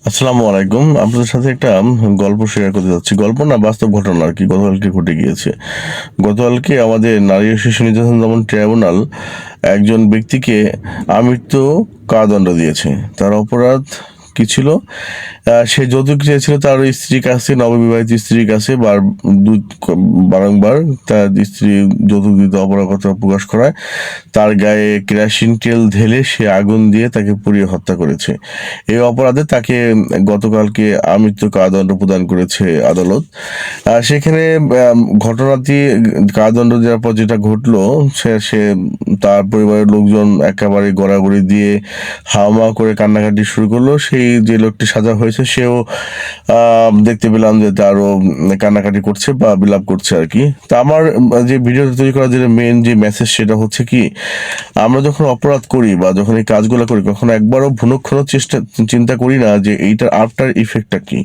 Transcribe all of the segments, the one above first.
আসসালামু আলাইকুম। আপনাদের সাথে একটা গল্প শেয়ার করতে যাচ্ছি। গল্প না, বাস্তব ঘটনা আর কি। গতকালকে ঘটে গিয়েছে। গতকালকে আমাদের নারী ও শিশু নির্যাতন দমন ট্রাইব্যুনাল একজন ব্যক্তিকে আমৃত্যু কারাদণ্ড দিয়েছে। তার অপরাধ কি ছিল? সে যৌতুক চেয়েছিল তার স্ত্রীর কাছে, নববিবাহিত স্ত্রীর কাছে। বারংবার তার স্ত্রী যৌতুক দিতে অপারগতা প্রকাশ করায় তার গায়ে কেরোসিন তেল ঢেলে সে আগুন দিয়ে তাকে পুড়িয়ে হত্যা করেছে। এই অপরাধে তাকে গতকালকে আমৃত্যু কারাদণ্ড প্রদান করেছে আদালত। সেখানে ঘটনাটি কারাদণ্ড দেওয়ার পর যেটা ঘটলো, সে তার পরিবারের লোকজন একেবারে গড়াগড়ি দিয়ে হাওয়া করে কান্নাকাটি শুরু করলো। সেই যে লোকটি সাজা হয়েছে সেও দেখতে পেলাম যে তারও কান্নাকাটি করছে বা বিলাপ করছে আর কি। তা আমার যে ভিডিওটা তৈরি করার যে মেন যে মেসেজ সেটা হচ্ছে কি, আমরা যখন অপরাধ করি বা যখন এই কাজগুলো করি, কখনো একবারও ভুলক্ষণও চিন্তা করি না যে এইটার আফটার ইফেক্টটা কি।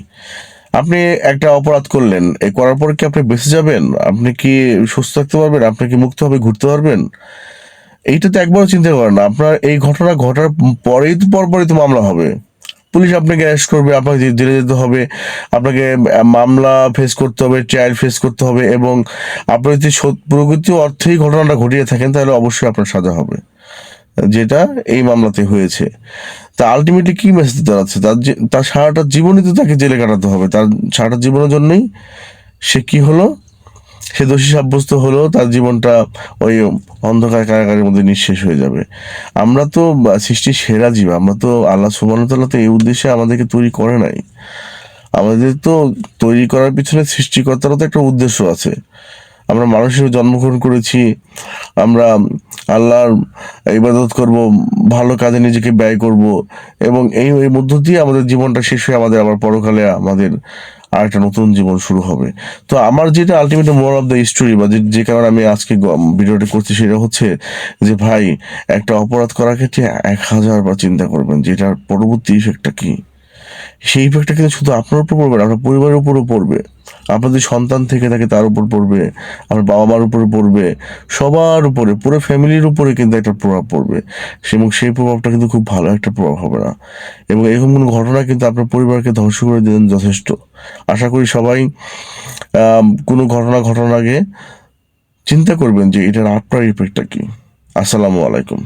আপনি একটা অপরাধ করলেন, এই করার পর কি আপনি বেঁচে যাবেন? আপনি কি সুস্থ থাকতে পারবেন? আপনি কি মুক্তভাবে ঘুরতে পারবেন? এইটা তো একবারও চিন্তা করেন না। আপনার এই ঘটনা ঘটার পরপরই তো মামলা হবে। পুলিশ আপনাকে অ্যারেস্ট করবে, আপনাকে জেলে যেতে হবে, আপনাকে মামলা ফেস করতে হবে, ট্রায়াল ফেস করতে হবে, এবং আপনি যদি প্রকৃত অর্থেই ঘটনাটা ঘটিয়ে থাকেন তাহলে অবশ্যই আপনার সাজা হবে, যেটা এই মামলাতে হয়েছে। তা আলটিমেটলি কি মেসেজ দিতে যাচ্ছে? তার সারাটা জীবনই তো তাকে জেলে কাটাতে হবে। তার সারাটা জীবনের জন্যই সে কি হলো, সে দোষী সাব্যস্ত হলো, তার জীবনটা ওই অন্ধকার কারাগারের মধ্যে নিঃশেষ হয়ে যাবে। আমরা তো সৃষ্টির সেরা জীব, আমরা তো আল্লাহ সুবহানাহু ওয়া তাআলা তো এই উদ্দেশ্যে আমাদেরকে তৈরি করে নাই। আমাদের তো তৈরি করার পিছনে সৃষ্টিকর্তারও তো একটা উদ্দেশ্য আছে। আমরা মানুষ হিসেবে জন্মগ্রহণ করেছি, আমরা আল্লাহর ইবাদত করব, ভালো কাজে নিজেকে ব্যয় করব, এবং এই মধ্য দিয়ে আমাদের জীবনটা শেষ হয়ে আমাদের আবার পরকালে আমাদের আর একটা নতুন জীবন শুরু হবে। তো আমার যেটা ultimate moral of the story বা যে কারণে আমি আজকে ভিডিওটা করছি সেটা হচ্ছে যে ভাই, একটা অপরাধ করার ক্ষেত্রে 1000বার চিন্তা করবেন যে এটার পরবর্তী ইফেক্টটা কি। সেই ইফেক্টটা কিন্তু শুধু আপনার উপর পড়বে না, আপনার পরিবারের উপরও পড়বে। আপনার যদি সন্তান থেকে থাকে তার উপর পড়বে, আপনার বাবা মার উপরে পড়বে, সবার উপরে, পুরো ফ্যামিলির উপরে কিন্তু একটা প্রভাব পড়বে। এবং সেই প্রভাবটা কিন্তু খুব ভালো একটা প্রভাব হবে না। এবং এরকম কোনো ঘটনা কিন্তু আপনার পরিবারকে ধ্বংস করে দিলেন যথেষ্ট। আশা করি সবাই কোনো ঘটনা ঘটার আগে চিন্তা করবেন যে এটার আফটার ইফেক্টটা কি। আসসালামু আলাইকুম।